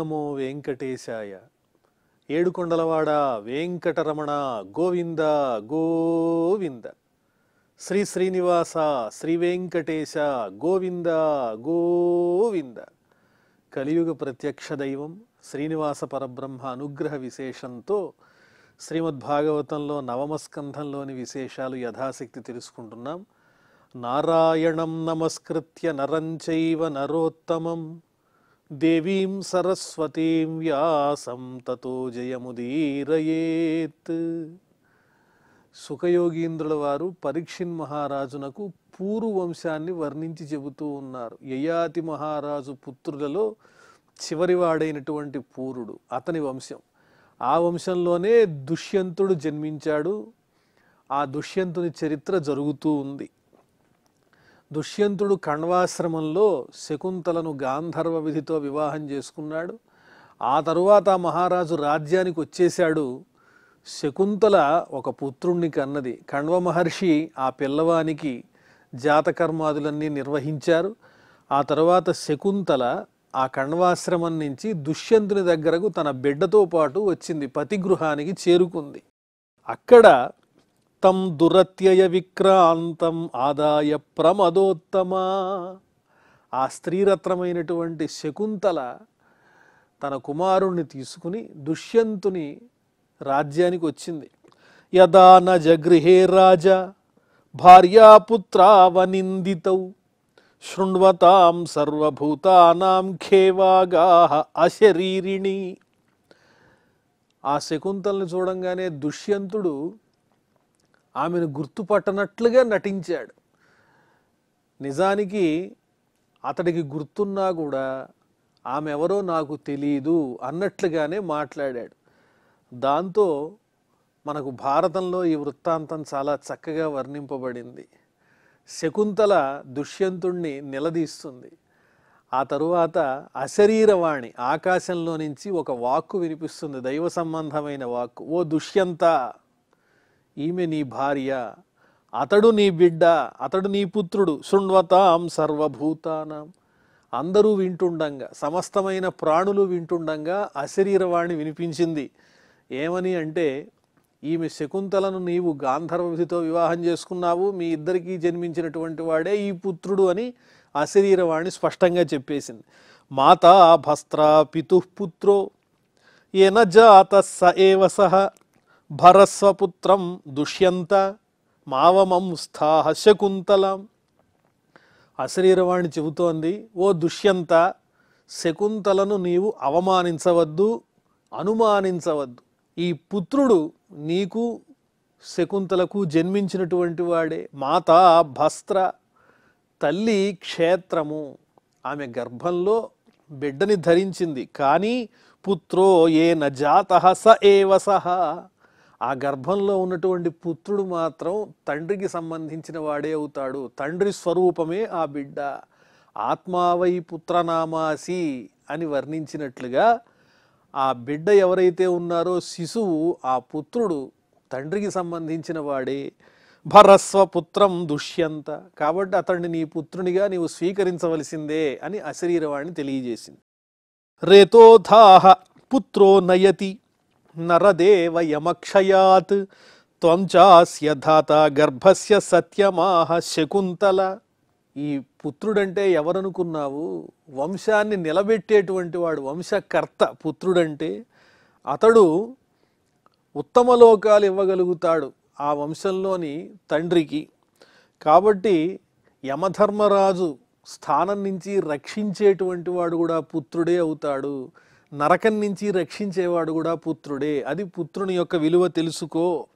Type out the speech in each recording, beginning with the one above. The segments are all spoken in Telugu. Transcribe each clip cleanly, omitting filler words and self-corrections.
నమో వెంకటేశాయ. ఏడుకొండలవాడ వెంకటరమణ గోవింద గోవింద. శ్రీ శ్రీనివాస శ్రీ వెంకటేశ గోవింద గోవింద. కలియుగ ప్రత్యక్ష దైవం శ్రీనివాస పరబ్రహ్మ అనుగ్రహ విశేషంతో శ్రీమద్భాగవతంలో నవమ స్కంధంలోని విశేషాలు యథాశక్తి తెలుసుకుంటున్నాం. నారాయణం నమస్కృత్య నరం చైవ నరోత్తమం దేవీం సరస్వతీం వ్యాసం తతో జయముదీరయేత్. సుఖయోగీంద్రుల వారు పరీక్షిన్ మహారాజునకు పూరు వంశాన్ని వర్ణించి చెబుతూ ఉన్నారు. యయాతి మహారాజు పుత్రులలో చివరివాడైనటువంటి పూరుడు అతని వంశం. ఆ వంశంలోనే దుష్యంతుడు జన్మించాడు. ఆ దుష్యంతుని చరిత్ర జరుగుతూ ఉంది. దుష్యంతుడు కణ్వాశ్రమంలో శకుంతలను గాంధర్వ విధితో వివాహం చేసుకున్నాడు. ఆ తరువాత మహారాజు రాజ్యానికి వచ్చేశాడు. శకుంతల ఒక పుత్రుణ్ణి కన్నది. కణ్వ మహర్షి ఆ పిల్లవానికి జాతకర్మాదులన్నీ నిర్వహించారు. ఆ తరువాత శకుంతల ఆ కణ్వాశ్రమం నుంచి దుష్యంతుని దగ్గరకు తన బిడ్డతో పాటు వచ్చింది, పతిగృహానికి చేరుకుంది. అక్కడ తం దురత్యయ విక్రాంతం ఆదాయ ప్రమదోత్తమా. ఆ స్త్రీరత్నమైనటువంటి శకుంతల తన కుమారుణ్ణి తీసుకుని దుష్యంతుని రాజ్యానికి వచ్చింది. యదా న జగృహే రాజా భార్యాపుత్రావనిందితౌ శృణ్వతాం సర్వభూతానాం ఖేవాగాః అశరీరిణి. ఆ శకుంతలను చూడంగానే దుష్యంతుడు ఆమెను గుర్తుపట్టనట్లుగా నటించాడు. నిజానికి అతడికి గుర్తున్నా కూడా ఆమె ఎవరో నాకు తెలీదు అన్నట్లుగానే మాట్లాడాడు. దాంతో మనకు భారతంలో ఈ వృత్తాంతం చాలా చక్కగా వర్ణింపబడింది. శకుంతల దుష్యంతుణ్ణి నిలదీస్తుంది. ఆ తరువాత అశరీరవాణి ఆకాశంలో నుంచి ఒక వాక్కు వినిపిస్తుంది, దైవ సంబంధమైన వాక్కు. ఓ దుష్యంత, ఈమె నీ భార్య, అతడు నీ బిడ్డ, అతడు నీ పుత్రుడు. శృణ్వతాం సర్వభూతానాం. అందరూ వింటుండగా, సమస్తమైన ప్రాణులు వింటుండగా అశరీరవాణి వినిపించింది. ఏమని అంటే, ఈమె శకుంతలను నీవు గాంధర్వ విధితో వివాహం చేసుకున్నావు, మీ ఇద్దరికీ జన్మించినటువంటి వాడే ఈ పుత్రుడు అని అశరీరవాణి స్పష్టంగా చెప్పేసింది. మాతా భస్త్రా పితుః పుత్రో ఏన జాత స ఏవ సహ భరస్వపుత్రం దుష్యంత మావమంస్థాః శకుంతలం. అశరీరవాణి చెబుతోంది, ఓ దుష్యంత, శకుంతలను నీవు అవమానించవద్దు, అనుమానించవద్దు. ఈ పుత్రుడు నీకు శకుంతలకు జన్మించినటువంటి వాడే. మాతా భస్త్ర, తల్లి క్షేత్రము, ఆమె గర్భంలో బిడ్డని ధరించింది. కానీ పుత్రో ఏన జాతః స ఏవ సహ, ఆ గర్భంలో ఉన్నటువంటి పుత్రుడు మాత్రం తండ్రికి సంబంధించిన వాడే అవుతాడు. తండ్రి స్వరూపమే ఆ బిడ్డ. ఆత్మావై పుత్రనామాసి అని వర్ణించినట్లుగా ఆ బిడ్డ ఎవరైతే ఉన్నారో శిశువు, ఆ పుత్రుడు తండ్రికి సంబంధించిన వాడే. భరస్వపుత్రం దుష్యంత, కాబట్టి అతన్ని నీ పుత్రునిగా నీవు స్వీకరించవలసిందే అని అశరీరవాణి తెలియజేసింది. రేతోధాహ పుత్రో నయతి నరదేవ యమక్షయాత్ త్వం చాస్య ధాత గర్భస్య సత్యమాహ శకుంతల. ఈ పుత్రుడంటే ఎవరనుకున్నావు? వంశాన్ని నిలబెట్టేటువంటి వాడు, వంశకర్త పుత్రుడంటే. అతడు ఉత్తమ లోకాలు ఇవ్వగలుగుతాడు ఆ వంశంలోని తండ్రికి. కాబట్టి యమధర్మరాజు స్థానం నుంచి రక్షించేటువంటి వాడు కూడా పుత్రుడే అవుతాడు. నరకం నుంచి రక్షించేవాడు కూడా పుత్రుడే. అది పుత్రుని యొక్క విలువ తెలుసుకో.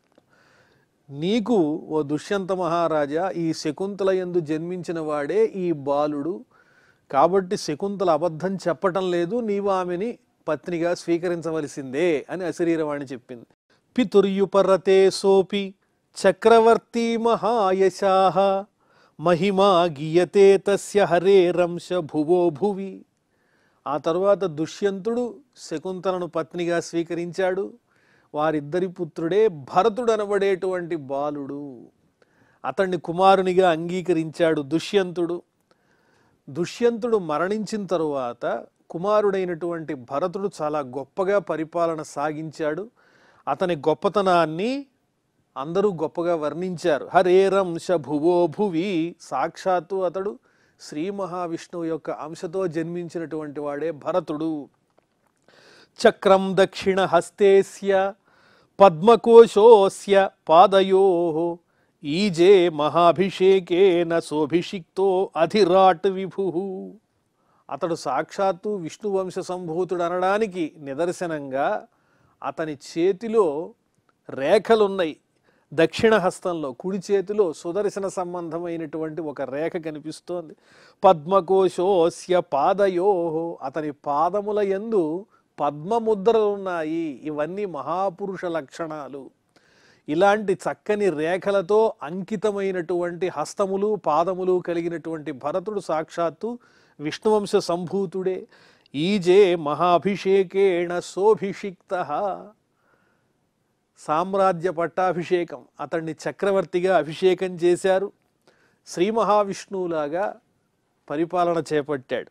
నీకు ఓ దుష్యంత మహారాజా, ఈ శకుంతల యందు జన్మించిన వాడే ఈ బాలుడు. కాబట్టి శకుంతల అబద్ధం చెప్పటం లేదు, నీవు ఆమెని పత్నిగా స్వీకరించవలసిందే అని అశరీరవాణి చెప్పింది. పితుర్యుపరతే సోపి చక్రవర్తి మహాయశాః మహిమా గీయతే తస్య హరేరంశ భువో భువి. ఆ తరువాత దుష్యంతుడు శకుంతలను పత్నిగా స్వీకరించాడు. వారిద్దరి పుత్రుడే భరతుడు అనబడేటువంటి బాలుడు. అతన్ని కుమారునిగా అంగీకరించాడు దుష్యంతుడు. దుష్యంతుడు మరణించిన తరువాత కుమారుడైనటువంటి భరతుడు చాలా గొప్పగా పరిపాలన సాగించాడు. అతని గొప్పతనాన్ని అందరూ గొప్పగా వర్ణించారు. హరేరంశ భువో భువి, సాక్షాత్తు అతడు శ్రీ మహావిష్ణువు యొక్క అంశతో జన్మించినటువంటి వాడే భరతుడు. చక్రం దక్షిణ హస్తేస్య పద్మకోశోస్య పాదయోః ఈజే మహాభిషేకేన శోభిషిక్తో అధిరాట్ విభుః. అతడు సాక్షాత్తు విష్ణువంశ సంభూతుడు అనడానికి నిదర్శనంగా అతని చేతిలో రేఖలున్నాయి. దక్షిణ హస్తంలో కుడి చేతిలో సుదర్శన సంబంధమైనటువంటి ఒక రేఖ కనిపిస్తోంది. పద్మకోశోస్య పాదయోః, అతని పాదముల యందు పద్మముద్రలు ఉన్నాయి. ఇవన్నీ మహాపురుష లక్షణాలు. ఇలాంటి చక్కని రేఖలతో అంకితమైనటువంటి హస్తములు పాదములు కలిగినటువంటి భరతుడు సాక్షాత్తు విష్ణువంశ సంభూతుడే. ఈజే మహాభిషేకేణ శోభిషిక్తః, సామ్రాజ్య పట్టాభిషేకం, అతన్ని చక్రవర్తిగా అభిషేకం చేశారు. శ్రీ మహావిష్ణువులాగా పరిపాలన చేపట్టాడు.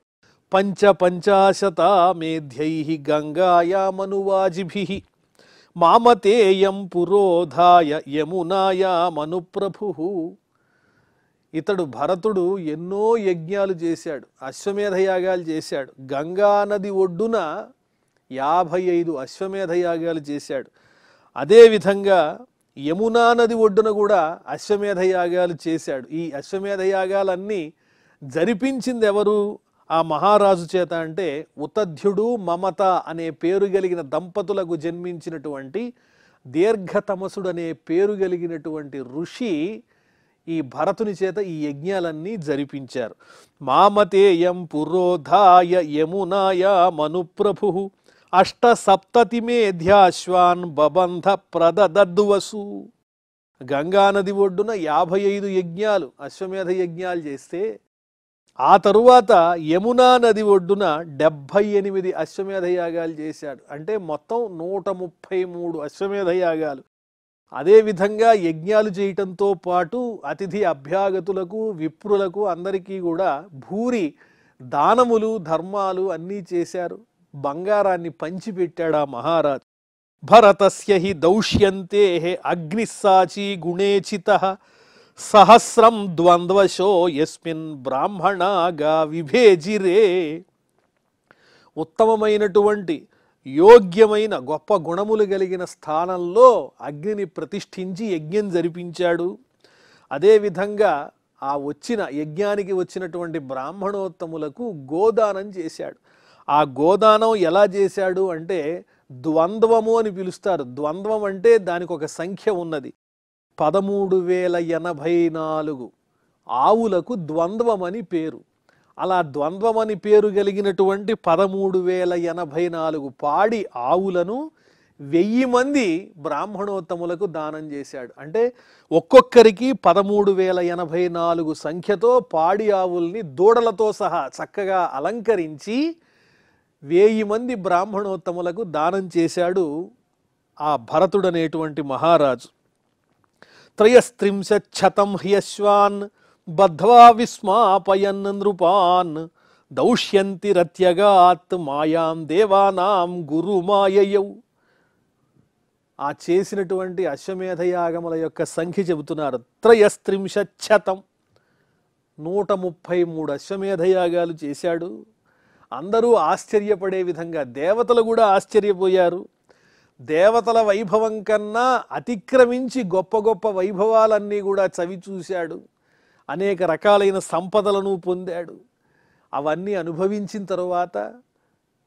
పంచాశతామేధ్యైః గంగాయామనువాజిభిః మామతేయం పురోధాయ యమునాయామనుప్రభుః. ఇతడు భరతుడు ఎన్నో యజ్ఞాలు చేశాడు, అశ్వమేధయాగాలు చేశాడు. గంగా నది ఒడ్డున 55 అశ్వమేధయాగాలు చేశాడు. అదేవిధంగా యమునా నది ఒడ్డున కూడా అశ్వమేధయాగాలు చేశాడు. ఈ అశ్వమేధయాగాలన్నీ జరిపించింది ఎవరు ఆ మహారాజు చేత అంటే ఉతధ్యుడు మమత అనే పేరు కలిగిన దంపతులకు జన్మించినటువంటి దీర్ఘతమసుడు అనే పేరు కలిగినటువంటి ఋషి ఈ భరతుని చేత ఈ యజ్ఞాలన్నీ జరిపించారు. మామతేయం పురోధాయ యమునాయామనుప్రభుః అష్టసప్తతిమేధ్యాశ్వాన్ బబంధ ప్రదదద్వసు. గంగానది ఒడ్డున 55 యజ్ఞాలు అశ్వమేధ యజ్ఞాలు చేస్తే ఆ తరువాత యమునా నది ఒడ్డున 78 అశ్వమేధ యాగాలు చేశాడు. అంటే మొత్తం 133 అశ్వమేధ యాగాలు. అదేవిధంగా యజ్ఞాలు చేయటంతో పాటు అతిథి అభ్యాగతులకు విప్రులకు అందరికీ కూడా భూరి దానములు ధర్మాలు అన్నీ చేశారు. బంగారాన్ని పంచిపెట్టాడు ఆ మహారాజు. భరతస్య హి దౌష్యంతే అగ్నిస్సాచి గుణేచితః సహస్రం ద్వంద్వశో యస్మిన్ బ్రాహ్మణాగా విభేజిరే. ఉత్తమమైనటువంటి యోగ్యమైన గొప్ప గుణములు కలిగిన స్థానంలో అగ్నిని ప్రతిష్ఠించి యజ్ఞం జరిపించాడు. అదేవిధంగా ఆ యజ్ఞానికి వచ్చినటువంటి బ్రాహ్మణోత్తములకు గోదానం చేశాడు. ఆ గోదానం ఎలా చేశాడు అంటే ద్వంద్వము అని పిలుస్తారు. ద్వంద్వం అంటే దానికి ఒక సంఖ్య ఉన్నది. 13,084 ఆవులకు ద్వంద్వమని పేరు. అలా ద్వంద్వమని పేరు కలిగినటువంటి 13,084 పాడి ఆవులను 1000 మంది బ్రాహ్మణోత్తములకు దానం చేశాడు. అంటే ఒక్కొక్కరికి 13,084 సంఖ్యతో పాడి ఆవుల్ని దూడలతో సహా చక్కగా అలంకరించి 1000 మంది బ్రాహ్మణోత్తములకు దానం చేశాడు ఆ భరతుడనేటువంటి మహారాజు. 33 హ్యశ్వాన్ బద్ధ్వా విస్మాపయన్ నృపాన్ దౌష్యంతి రత్యగాత్ మాయాం దేవానాం గురుమాయయౌ. ఆ చేసినటువంటి అశ్వమేధయాగముల యొక్క సంఖ్య చెబుతున్నారు. 33 133 అశ్వమేధయాగాలు చేశాడు. అందరూ ఆశ్చర్యపడే విధంగా దేవతలు కూడా ఆశ్చర్యపోయారు. దేవతల వైభవం కన్నా అతిక్రమించి గొప్ప గొప్ప వైభవాలన్నీ కూడా చవి చూశాడు. అనేక రకాలైన సంపదలను పొందాడు. అవన్నీ అనుభవించిన తరువాత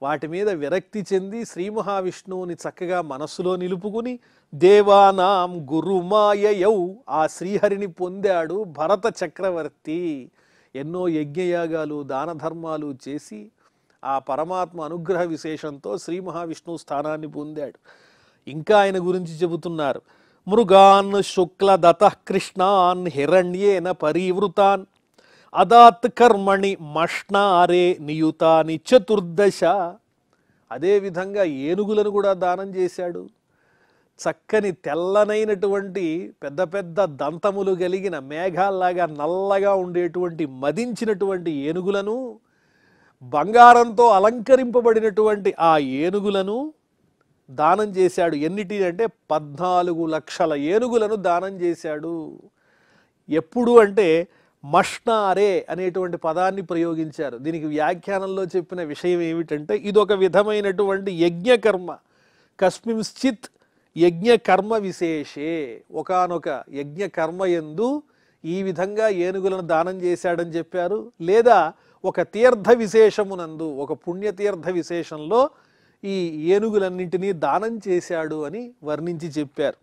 వాటి మీద విరక్తి చెంది శ్రీ మహావిష్ణువుని చక్కగా మనస్సులో నిలుపుకుని దేవానాం గురుమాయయౌ ఆ శ్రీహరిని పొందాడు భరత చక్రవర్తి. ఎన్నో యజ్ఞయాగాలు దాన ధర్మాలు చేసి ఆ పరమాత్మ అనుగ్రహ విశేషంతో శ్రీ మహావిష్ణువు స్థానాన్ని పొందాడు. ఇంకా ఆయన గురించి చెబుతున్నారు. మృగాన్ శుక్లదతః కృష్ణాన్ హిరణ్యేన పరివృతాన్ అదాత్ కర్మణి మష్ణారే నియుతాని 14. అదేవిధంగా ఏనుగులను కూడా దానం చేశాడు. చక్కని తెల్లనైనటువంటి పెద్ద పెద్ద దంతములు కలిగిన మేఘాల్లాగా నల్లగా ఉండేటువంటి మదించినటువంటి ఏనుగులను బంగారంతో అలంకరింపబడినటువంటి ఆ ఏనుగులను దానం చేశాడు. ఎన్నిటి అంటే 14 లక్షల ఏనుగులను దానం చేశాడు. ఎప్పుడు అంటే మష్నారే అనేటువంటి పదాన్ని ప్రయోగించారు. దీనికి వ్యాఖ్యానంలో చెప్పిన విషయం ఏమిటంటే ఇదొక విధమైనటువంటి యజ్ఞకర్మ. కస్మింశ్చిత్ యజ్ఞకర్మ విశేషే, ఒకానొక యజ్ఞకర్మ యందు ఈ విధంగా ఏనుగులను దానం చేశాడని చెప్పారు. లేదా ఒక తీర్థ విశేషమునందు, ఒక పుణ్యతీర్థ విశేషంలో ఈ ఏనుగులన్నింటినీ దానం చేశాడు అని వర్ణించి చెప్పారు.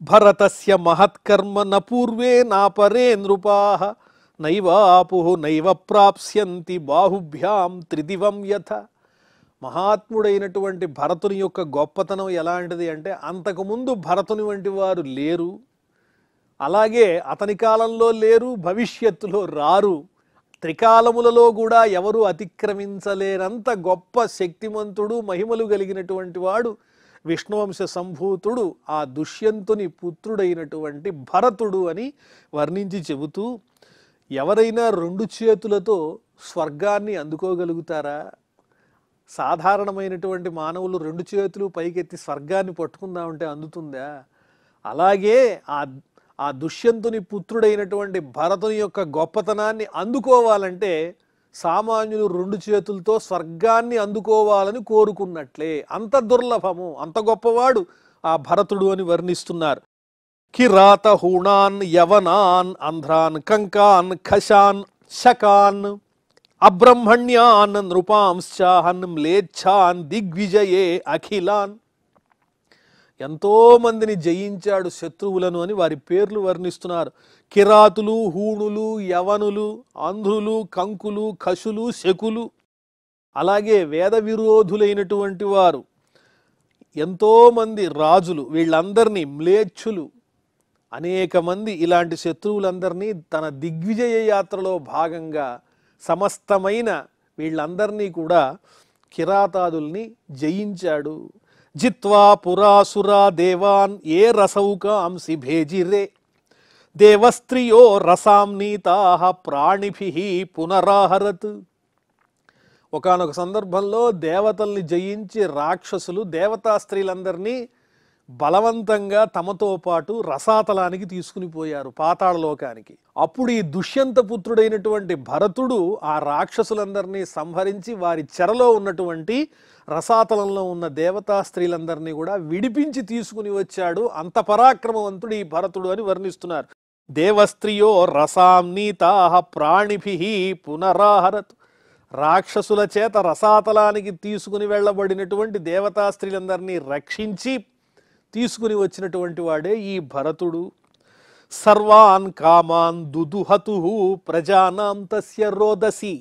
భరతస్య మహత్కర్మ న పూర్వే నాపరే నృపాః నైవాపుః నైవ ప్రాప్స్యంతి బాహుభ్యాం త్రిదివం యథ. మహాత్ముడైనటువంటి భరతుని యొక్క గొప్పతనం ఎలాంటిది అంటే అంతకుముందు భరతుని వంటి వారు లేరు, అలాగే అతని కాలంలో లేరు, భవిష్యత్తులో రారు, త్రికాలములలో కూడా ఎవరు అతిక్రమించలేనంత గొప్ప శక్తిమంతుడు, మహిమలు కలిగినటువంటి వాడు విష్ణువంశ సంభూతుడు ఆ దుష్యంతుని పుత్రుడైనటువంటి భరతుడు అని వర్ణించి చెబుతూ, ఎవరైనా 2 చేతులతో స్వర్గాన్ని అందుకోగలుగుతారా? సాధారణమైనటువంటి మానవులు 2 చేతులు పైకెత్తి స్వర్గాన్ని పట్టుకుందామంటే అందుతుందా? అలాగే ఆ దుష్యంతుని పుత్రుడైనటువంటి భరతుని యొక్క గొప్పతనాన్ని అందుకోవాలంటే సామాన్యులు 2 చేతులతో స్వర్గాన్ని అందుకోవాలని కోరుకున్నట్లే. అంత దుర్లభము, అంత గొప్పవాడు ఆ భరతుడు అని వర్ణిస్తున్నారు. కిరాత హూణాన్ యవనాన్ ఆంధ్రాన్ కంకాన్ ఖశాన్ శకాన్ అబ్రహ్మణ్యాన్ నృపాంశ్చాహన్ మ్లేచ్ఛాన్ దిగ్విజయే అఖిలాన్. ఎంతోమందిని జయించాడు శత్రువులను అని వారి పేర్లు వర్ణిస్తున్నారు. కిరాతులు, హూణులు, యవనులు, ఆంధ్రులు, కంకులు, కశులు, శకులు, అలాగే వేద విరోధులైనటువంటి వారు ఎంతోమంది రాజులు, వీళ్ళందరినీ మ్లేచ్ఛులు, అనేక మంది ఇలాంటి శత్రువులందరినీ తన దిగ్విజయ యాత్రలో భాగంగా సమస్తమైన వీళ్ళందరినీ కూడా కిరాతాదుల్ని జయించాడు. జిత్వా పురాసురా దేవాన్ ఏ రసౌకాంసి భేజిరే దేవస్త్రియో రసాం నీతాః ప్రాణిభిః పునరాహరత్. ఒకానొక సందర్భంలో దేవతల్ని జయించి రాక్షసులు దేవతా స్త్రీలందరినీ బలవంతంగా తమతో పాటు రసాతలానికి తీసుకుని పోయారు, పాతాళలోకానికి. అప్పుడు ఈ దుష్యంత పుత్రుడైనటువంటి భరతుడు ఆ రాక్షసులందరినీ సంహరించి వారి చెరలో ఉన్నటువంటి రసాతలంలో ఉన్న దేవతా స్త్రీలందరినీ కూడా విడిపించి తీసుకుని వచ్చాడు. అంత పరాక్రమవంతుడు ఈ భరతుడు అని వర్ణిస్తున్నారు. దేవస్త్రియో రసాం నీతాః ప్రాణిభిః పునరాహరత్. రాక్షసుల చేత రసాతలానికి తీసుకుని వెళ్ళబడినటువంటి దేవతా స్త్రీలందరినీ రక్షించి తీసుకుని వచ్చినటువంటి వాడే ఈ భరతుడు. సర్వాన్ కామాన్ దుదుహతుః ప్రజానాం తస్య రోదసి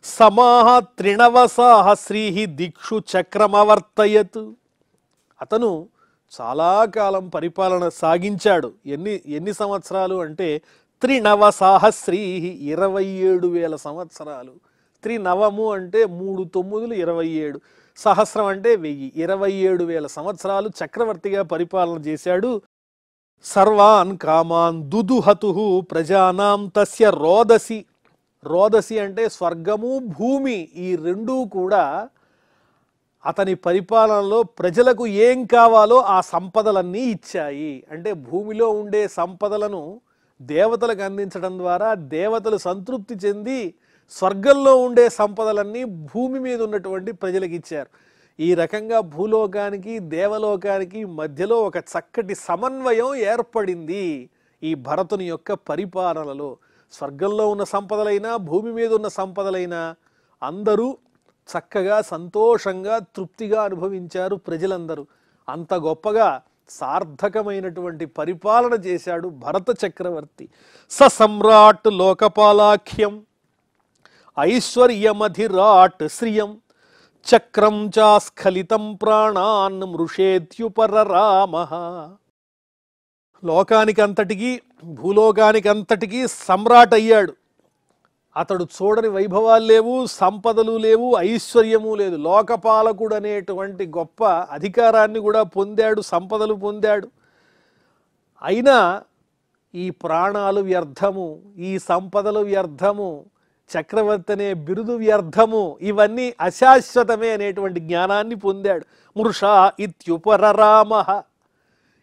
సమాహ త్రిణవసాహస్రీః దిక్షు చక్రమవర్తయత్. అతను చాలా కాలం పరిపాలన సాగించాడు. ఎన్ని సంవత్సరాలు అంటే త్రినవసాహస్రీః 27,000 సంవత్సరాలు. త్రినవము అంటే 3 9 27, సహస్రం అంటే 1000, 27,000 సంవత్సరాలు చక్రవర్తిగా పరిపాలన చేశాడు. సర్వాన్ కామాన్ దుదుహతుః ప్రజానాం తస్య రోదసి. రోదసి అంటే స్వర్గము, భూమి, ఈ రెండూ కూడా అతని పరిపాలనలో ప్రజలకు ఏం కావాలో ఆ సంపదలన్నీ ఇచ్చాయి. అంటే భూమిలో ఉండే సంపదలను దేవతలకు అందించడం ద్వారా దేవతలు సంతృప్తి చెంది స్వర్గంలో ఉండే సంపదలన్నీ భూమి మీద ఉన్నటువంటి ప్రజలకు ఇచ్చారు. ఈ రకంగా భూలోకానికి దేవలోకానికి మధ్యలో ఒక చక్కటి సమన్వయం ఏర్పడింది ఈ భరతుని యొక్క పరిపాలనలో. స్వర్గంలో ఉన్న సంపదలైనా భూమి మీద ఉన్న సంపదలైనా అందరూ చక్కగా సంతోషంగా తృప్తిగా అనుభవించారు ప్రజలందరూ. అంత గొప్పగా సార్థకమైనటువంటి పరిపాలన చేశాడు భరత చక్రవర్తి. సమ్రాట్ లోకపాలాఖ్యం ఐశ్వర్యమధిరాట్ శ్రియం చక్రం చాస్ఖలితం ప్రాణాన్ మృషేత్యుపరరామః. లోకానికంతటికీ భూలోకానికంతటికీ సమ్రాట్ అయ్యాడు. అతడు చూడని వైభవాలు లేవు, సంపదలు లేవు, ఐశ్వర్యము లేదు. లోకపాలకుడు అనేటువంటి గొప్ప అధికారాన్ని కూడా పొందాడు, సంపదలు పొందాడు. అయినా ఈ ప్రాణాలు వ్యర్థము, ఈ సంపదలు వ్యర్థము, చక్రవర్తి అనే బిరుదు వ్యర్థము, ఇవన్నీ అశాశ్వతమే అనేటువంటి జ్ఞానాన్ని పొందాడు. మృషా ఇత్యుపరరామ,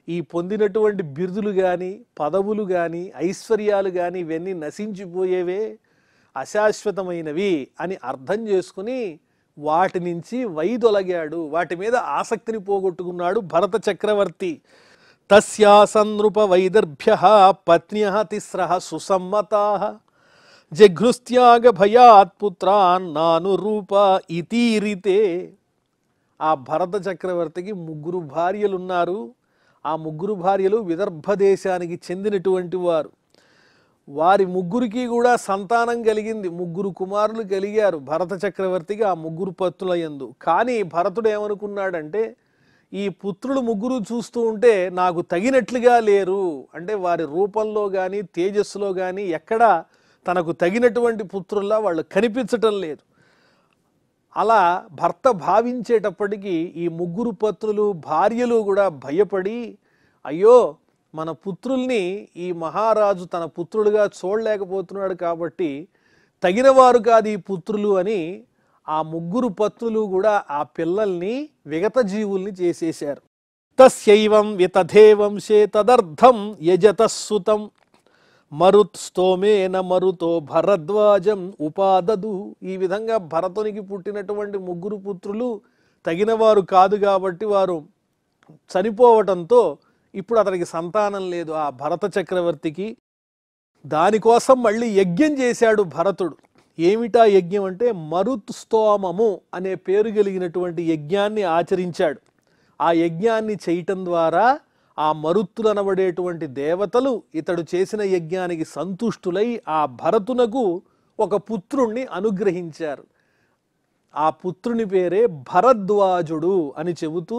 ఈ పొందినటువంటి బిరుదులు కానీ పదవులు కానీ ఐశ్వర్యాలు కానీ ఇవన్నీ నశించిపోయేవే, అశాశ్వతమైనవి అని అర్థం చేసుకుని వాటి నుంచి వైదొలగాడు, వాటి మీద ఆసక్తిని పోగొట్టుకున్నాడు భరత చక్రవర్తి. తస్యాసనృప వైదర్భ్య పత్న్యః తిస్రః సుసమ్మతాః జఘ్నుస్త్యాగ భయాత్ పుత్రాన్ నానురూప ఇతీరితే. ఆ భరత చక్రవర్తికి 3 భార్యలు ఉన్నారు. ఆ 3 భార్యలు విదర్భ దేశానికి చెందినటువంటి వారు. వారి 3కి కూడా సంతానం కలిగింది. 3 కుమారులు కలిగారు భరత చక్రవర్తికి ఆ 3 పత్నులయందు. కానీ భరతుడు ఏమనుకున్నాడంటే, ఈ పుత్రులు 3 చూస్తూ ఉంటే నాకు తగినట్లుగా లేరు, అంటే వారి రూపంలో కానీ తేజస్సులో కానీ ఎక్కడా తనకు తగినటువంటి పుత్రుల్లా వాళ్ళు కనిపించటం లేదు. అలా భర్త భావించేటప్పటికీ ఈ 3 పత్నులు భార్యలు కూడా భయపడి, అయ్యో మన పుత్రుల్ని ఈ మహారాజు తన పుత్రుడుగా చూడలేకపోతున్నాడు కాబట్టి తగినవారు కాదు ఈ పుత్రులు అని ఆ 3 పత్నులు కూడా ఆ పిల్లల్ని విగత జీవుల్ని చేసేశారు. తస్యైవం వితథేవంశే తదర్థం యజతస్సుతం మరుత్స్తోమేన మరుతో భరద్వాజం ఉపాదదు. ఈ విధంగా భరతునికి పుట్టినటువంటి 3 పుత్రులు తగినవారు కాదు కాబట్టి వారు చనిపోవటంతో ఇప్పుడు అతనికి సంతానం లేదు ఆ భరత చక్రవర్తికి. దానికోసం మళ్ళీ యజ్ఞం చేశాడు భరతుడు. ఏమిటా యజ్ఞం అంటే మరుత్స్తోమము అనే పేరు కలిగినటువంటి యజ్ఞాన్ని ఆచరించాడు. ఆ యజ్ఞాన్ని చేయటం ద్వారా ఆ మరుత్తులు అనబడేటువంటి దేవతలు ఇతడు చేసిన యజ్ఞానికి సంతుష్టులై ఆ భరతునకు ఒక పుత్రుణ్ణి అనుగ్రహించారు. ఆ పుత్రుని పేరే భరద్వాజుడు అని చెబుతూ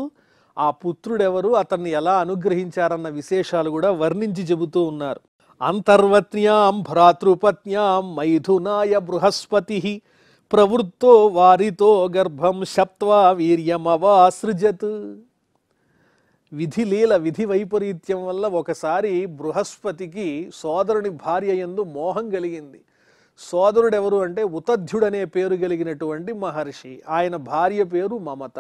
ఆ పుత్రుడెవరు, అతన్ని ఎలా అనుగ్రహించారన్న విశేషాలు కూడా వర్ణించి చెబుతూ ఉన్నారు. అంతర్వత్న్యాం భ్రాతృపత్న్యాం మైథునాయ బృహస్పతి ప్రవృత్తో వారితో గర్భం శప్త్వా వీర్యమవాసృజత్. విధి వైపరీత్యం వల్ల ఒకసారి బృహస్పతికి సోదరుని భార్య యందు మోహం కలిగింది. సోదరుడెవరు అంటే ఉతధ్యుడనే పేరు కలిగినటువంటి మహర్షి. ఆయన భార్య పేరు మమత.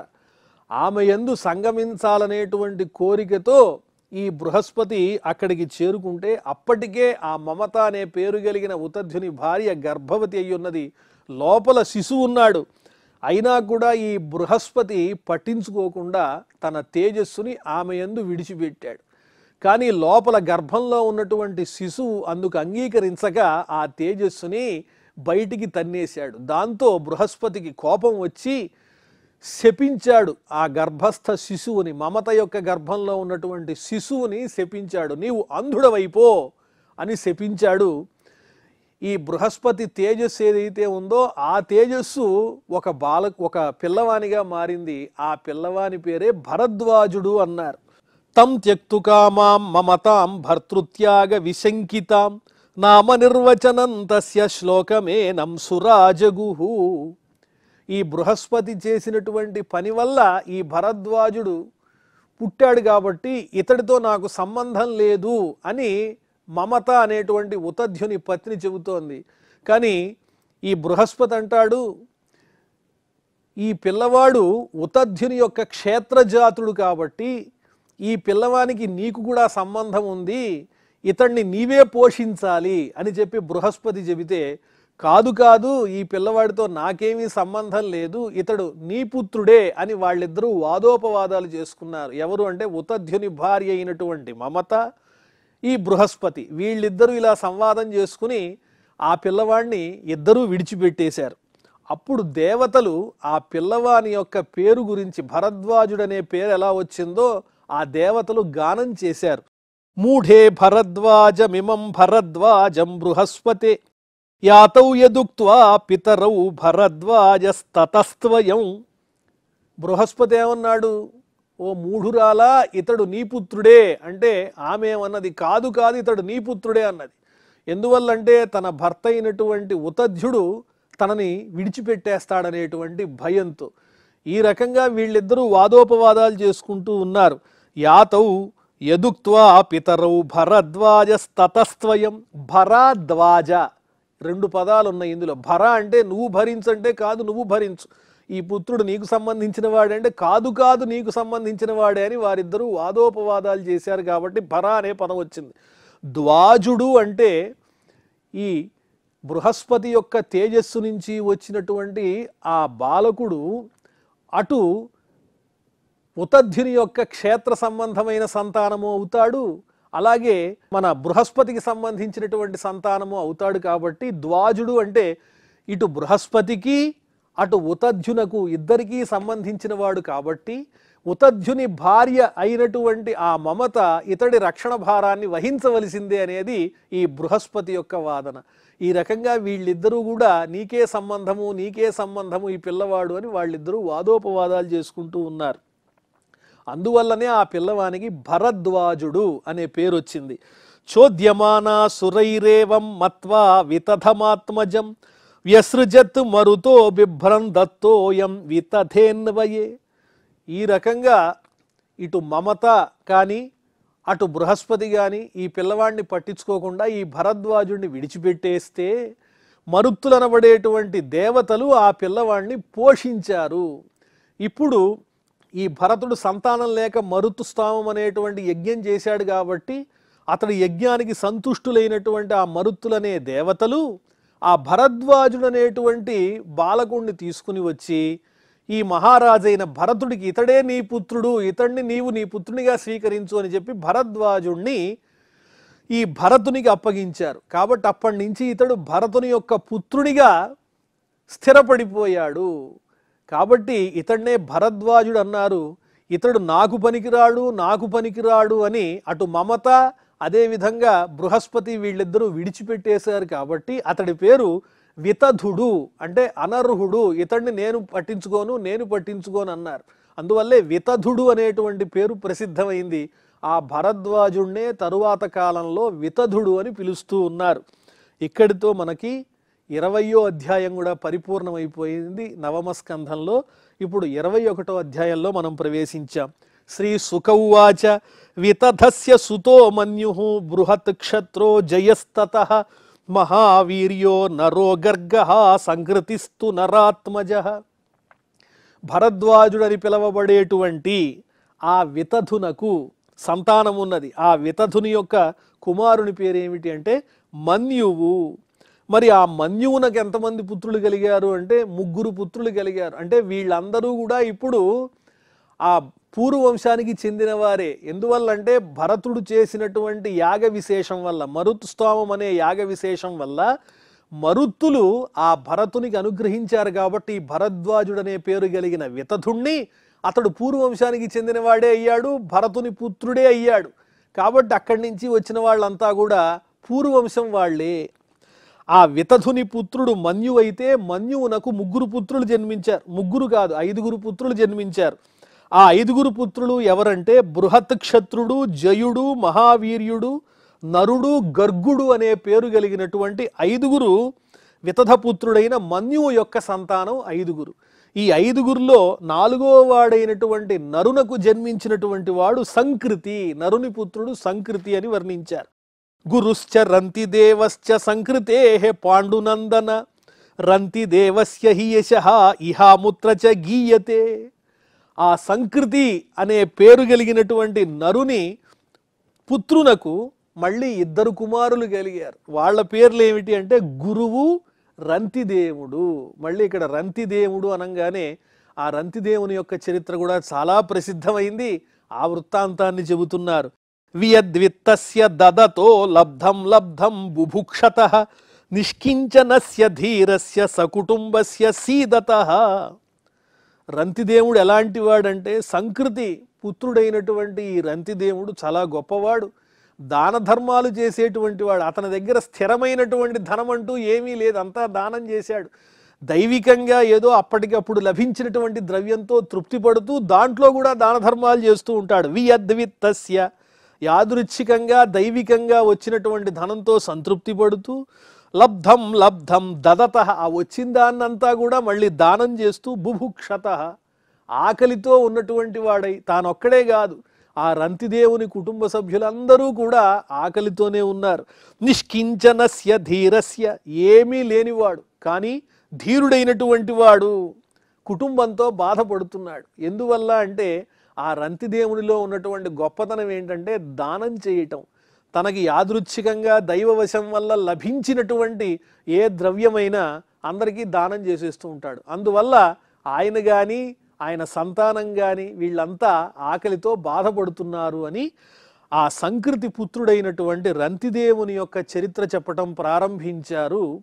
ఆమె యందు సంగమించాలనేటువంటి కోరికతో ఈ బృహస్పతి అక్కడికి చేరుకుంటే అప్పటికే ఆ మమత అనే పేరు కలిగిన ఉతధ్యుని భార్య గర్భవతి అయ్యున్నది. లోపల శిశువు ఉన్నాడు. అయినా కూడా ఈ బృహస్పతి పట్టించుకోకుండా తన తేజస్సుని ఆమె యందు విడిచిపెట్టాడు. కానీ లోపల గర్భంలో ఉన్నటువంటి శిశువు అందుకు అంగీకరించక ఆ తేజస్సుని బయటికి తన్నేశాడు. దాంతో బృహస్పతికి కోపం వచ్చి శపించాడు ఆ గర్భస్థ శిశువుని. మమత యొక్క గర్భంలో ఉన్నటువంటి శిశువుని శపించాడు. నీవు అంధుడవైపో అని శపించాడు. ఈ బృహస్పతి తేజస్సు ఏదైతే ఉందో ఆ తేజస్సు ఒక పిల్లవానిగా మారింది. ఆ పిల్లవాని పేరే భరద్వాజుడు అన్నారు. తం త్యక్తుకామాం మమతాం భర్తృత్యాగ విశంకితాం నామ నిర్వచనం తస్య శ్లోకమేనం సురాజగుహు. ఈ బృహస్పతి చేసినటువంటి పని వల్ల ఈ భరద్వాజుడు పుట్టాడు కాబట్టి ఇతడితో నాకు సంబంధం లేదు అని మమత అనేటువంటి ఉతధ్యుని పత్ని చెబుతోంది. కానీ ఈ బృహస్పతి అంటాడు, ఈ పిల్లవాడు ఉతధ్యుని యొక్క క్షేత్రజాతుడు కాబట్టి ఈ పిల్లవానికి నీకు కూడా సంబంధం ఉంది, ఇతడిని నీవే పోషించాలి అని చెప్పి బృహస్పతి చెబితే, కాదు ఈ పిల్లవాడితో నాకేమీ సంబంధం లేదు, ఇతడు నీ పుత్రుడే అని వాళ్ళిద్దరూ వాదోపవాదాలు చేసుకున్నారు. ఎవరు అంటే ఉతధ్యుని భార్య అయినటువంటి మమత, ఈ బృహస్పతి. వీళ్ళిద్దరూ ఇలా సంవాదం చేసుకుని ఆ పిల్లవాడిని ఇద్దరూ విడిచిపెట్టేశారు. అప్పుడు దేవతలు ఆ పిల్లవాని యొక్క పేరు గురించి, భరద్వాజుడనే పేరు ఎలా వచ్చిందో ఆ దేవతలు గానం చేశారు. మూఢే భరద్వాజమిమం భరద్వాజం బృహస్పతే యాతౌ యదుక్త్వా పితరౌ భరద్వాజస్తతస్త్వయం. బృహస్పతి ఏమన్నాడు, ఓ మూఢురాలా, ఇతడు నీ పుత్రుడే అంటే ఆమె ఏమన్నది, కాదు ఇతడు నీ పుత్రుడే అన్నది. ఎందువల్లంటే తన భర్త అయినటువంటి ఉతధ్యుడు తనని విడిచిపెట్టేస్తాడనేటువంటి భయంతో. ఈ రకంగా వీళ్ళిద్దరూ వాదోపవాదాలు చేసుకుంటూ ఉన్నారు. యాతౌ యదుక్త్వా పితరౌ భరద్వాజస్తతస్త్వయం. భరద్వాజ 2 పదాలు ఉన్నాయి ఇందులో. భర అంటే నువ్వు భరించంటే కాదు, నువ్వు భరించు. ఈ పుత్రుడు నీకు సంబంధించిన వాడంటే కాదు కాదు నీకు సంబంధించిన వాడే అని వారిద్దరూ వాదోపవాదాలు చేశారు కాబట్టి భర అనే పదం వచ్చింది. ద్వాజుడు అంటే ఈ బృహస్పతి యొక్క తేజస్సు నుంచి వచ్చినటువంటి ఆ బాలకుడు అటు ఉతధ్యుని యొక్క క్షేత్ర సంబంధమైన సంతానము అవుతాడు, అలాగే మన బృహస్పతికి సంబంధించినటువంటి సంతానము అవుతాడు. కాబట్టి ద్వాజుడు అంటే ఇటు బృహస్పతికి అటు ఉతధ్యునకు ఇద్దరికీ సంబంధించిన వాడు కాబట్టి ఉతధ్యుని భార్య అయినటువంటి ఆ మమత ఇతడి రక్షణ భారాన్ని వహించవలసిందే అనేది ఈ బృహస్పతి యొక్క వాదన. ఈ రకంగా వీళ్ళిద్దరూ కూడా నీకే సంబంధము ఈ పిల్లవాడు అని వాళ్ళిద్దరూ వాదోపవాదాలు చేసుకుంటూ ఉన్నారు. అందువల్లనే ఆ పిల్లవానికి భరద్వాజుడు అనే పేరు వచ్చింది. చోద్యమానా సురైరేవం మత్వా వితథమాత్మజం వ్యసృజత్ మరుతో బిభ్రం దత్తోయం వితథేన్వయే. ఈ రకంగా ఇటు మమత కానీ అటు బృహస్పతి కానీ ఈ పిల్లవాడిని పట్టించుకోకుండా ఈ భరద్వాజుడిని విడిచిపెట్టేస్తే మరుత్తులనబడేటువంటి దేవతలు ఆ పిల్లవాడిని పోషించారు. ఇప్పుడు ఈ భరతుడు సంతానం లేక మరుత్తుస్తామం అనేటువంటి యజ్ఞం చేశాడు కాబట్టి అతడి యజ్ఞానికి సంతుష్టులైనటువంటి ఆ మరుత్తులనే దేవతలు ఆ భరద్వాజుడు అనేటువంటి బాలకుడిని తీసుకుని వచ్చి ఈ మహారాజైన భరతుడికి ఇతడే నీ పుత్రుడు, ఇతడిని నీవు నీ పుత్రునిగా స్వీకరించు అని చెప్పి భరద్వాజుడిని ఈ భరతునికి అప్పగించారు. కాబట్టి అప్పటి నుంచి ఇతడు భరతుని యొక్క పుత్రునిగా స్థిరపడిపోయాడు. కాబట్టి ఇతడినే భరద్వాజుడు అన్నారు. ఇతడు నాకు పనికిరాడు అని అటు మమత అదేవిధంగా బృహస్పతి వీళ్ళిద్దరూ విడిచిపెట్టేశారు. కాబట్టి అతడి పేరు వితధుడు, అంటే అనర్హుడు, ఇతడిని నేను పట్టించుకోను అన్నారు. అందువల్లే వితధుడు అనేటువంటి పేరు ప్రసిద్ధమైంది. ఆ భరద్వాజుడినే తరువాత కాలంలో వితధుడు అని పిలుస్తూ ఉన్నారు. ఇక్కడితో మనకి 20వ అధ్యాయం కూడా పరిపూర్ణమైపోయింది నవమ స్కంధంలో. ఇప్పుడు 21వ అధ్యాయంలో మనం ప్రవేశించాం. శ్రీ సుకౌవాచ వితథస్య సుతో మన్యుః బృహత్ క్షత్రో జయస్తతః మహావీర్యో నరో గర్గః సంకృతిస్తు నరాత్మజః. భరద్వాజుడని పిలవబడేటువంటి ఆ వితధునకు సంతానం ఉన్నది. ఆ వితధుని యొక్క కుమారుని పేరేమిటి అంటే మన్యువు. మరి ఆ మన్యువునకు ఎంతమంది పుత్రులు కలిగారు అంటే 3 పుత్రులు కలిగారు. అంటే వీళ్ళందరూ కూడా ఇప్పుడు ఆ పూర్వవంశానికి చెందిన వారే. ఎందువల్లంటే భరతుడు చేసినటువంటి యాగ విశేషం వల్ల, మరుత్స్తోమం అనే యాగ విశేషం వల్ల మరుత్తులు ఆ భరతునికి అనుగ్రహించారు. కాబట్టి భరద్వాజుడనే పేరు కలిగిన వితధుణ్ణి అతడు పూర్వవంశానికి చెందినవాడే అయ్యాడు, భరతుని పుత్రుడే అయ్యాడు. కాబట్టి అక్కడి నుంచి వచ్చిన వాళ్ళంతా కూడా పూర్వవంశం వాళ్ళే. ఆ వితధుని పుత్రుడు మన్యు అయితే మన్యువునకు 3 పుత్రులు జన్మించారు. 3 కాదు 5 పుత్రులు జన్మించారు. ఆ 5 పుత్రులు ఎవరంటే బృహత్ క్షత్రుడు, జయుడు, మహావీర్యుడు, నరుడు, గర్గుడు అనే పేరు కలిగినటువంటి 5 వితధపుత్రుడైన మన్యువు యొక్క సంతానం 5. ఈ 5లో 4వ వాడైనటువంటి నరునకు జన్మించినటువంటి వాడు సంకృతి, నరుని పుత్రుడు సంకృతి అని వర్ణించారు. గురుశ్చ రంతిదేవశ్చ సంకృతేః పాండునందన రంతిదేవస్య హి యశః ఇహాముత్ర చ గీయతే. ఆ సంకృతి అనే పేరు కలిగినటువంటి నరుని పుత్రునకు మళ్ళీ 2 కుమారులు కలిగారు. వాళ్ళ పేర్లు ఏమిటి అంటే గురువు, రంతిదేవుడు. మళ్ళీ ఇక్కడ రంతిదేవుడు అనగానే ఆ రంతిదేవుని యొక్క చరిత్ర కూడా చాలా ప్రసిద్ధమైంది. ఆ వృత్తాంతాన్ని చెబుతున్నారు. వియద్విత్తస్య దదతో లబ్ధం బుభుక్షతః నిష్కించనస్య ధీరస్య సకుటుంబస్య సీదతః. రంతిదేవుడు ఎలాంటి వాడంటే సంకృతి పుత్రుడైనటువంటి ఈ రంతిదేవుడు చాలా గొప్పవాడు, దాన ధర్మాలు చేసేటువంటి వాడు. అతని దగ్గర స్థిరమైనటువంటి ధనం అంటూ ఏమీ లేదు, అంతా దానం చేశాడు. దైవికంగా ఏదో అప్పటికప్పుడు లభించినటువంటి ద్రవ్యంతో తృప్తి పడుతూ దాంట్లో కూడా దాన ధర్మాలు చేస్తూ ఉంటాడు. వియద్విత్తస్య యాదృచ్ఛికంగా దైవికంగా వచ్చినటువంటి ధనంతో సంతృప్తి పడుతూ లబ్ధం దదత ఆ వచ్చిన దాన్నంతా కూడా మళ్ళీ దానం చేస్తూ బుభుక్షత ఆకలితో ఉన్నటువంటి వాడై తానొక్కడే కాదు ఆ రంతిదేవుని కుటుంబ సభ్యులందరూ కూడా ఆకలితోనే ఉన్నారు. నిష్కించనస్య ధీరస్య, ఏమీ లేనివాడు కానీ ధీరుడైనటువంటి వాడు కుటుంబంతో బాధపడుతున్నాడు. ఎందువల్ల అంటే ఆ రంతిదేవునిలో ఉన్నటువంటి గొప్పతనం ఏంటంటే దానం చేయటం. తనకి యాదృచ్ఛికంగా దైవవశం వల్ల లభించినటువంటి ఏ ద్రవ్యమైనా అందరికీ దానం చేసేస్తూ ఉంటాడు. అందువల్ల ఆయన కానీ ఆయన సంతానం కానీ వీళ్ళంతా ఆకలితో బాధపడుతున్నారు అని ఆ సంకృతి పుత్రుడైనటువంటి రంతిదేవుని యొక్క చరిత్ర చెప్పటం ప్రారంభించారు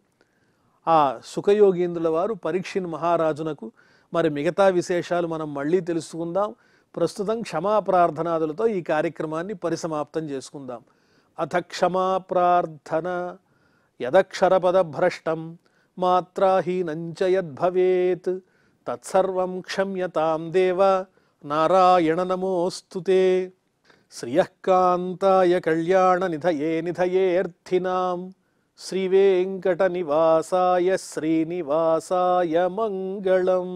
ఆ సుఖయోగీంద్రుల వారు పరీక్షిన్ మహారాజునకు. మరి మిగతా విశేషాలు మనం మళ్ళీ తెలుసుకుందాం. ప్రస్తుతం క్షమా ప్రార్థనాదులతో ఈ కార్యక్రమాన్ని పరిసమాప్తం చేసుకుందాం. అథ క్షమా ప్రార్థన. యదక్షరపదభ్రష్టం మాత్రాహీనంచ యద్భవేత్ తత్సర్వం క్షమ్యతాం దేవ నారాయణ నమోస్తుతే. శ్రియఃకాంతాయ కళ్యాణ నిధయే నిధయేర్థినాం శ్రీవేంకట నివాసాయ శ్రీనివాసాయ మంగళం.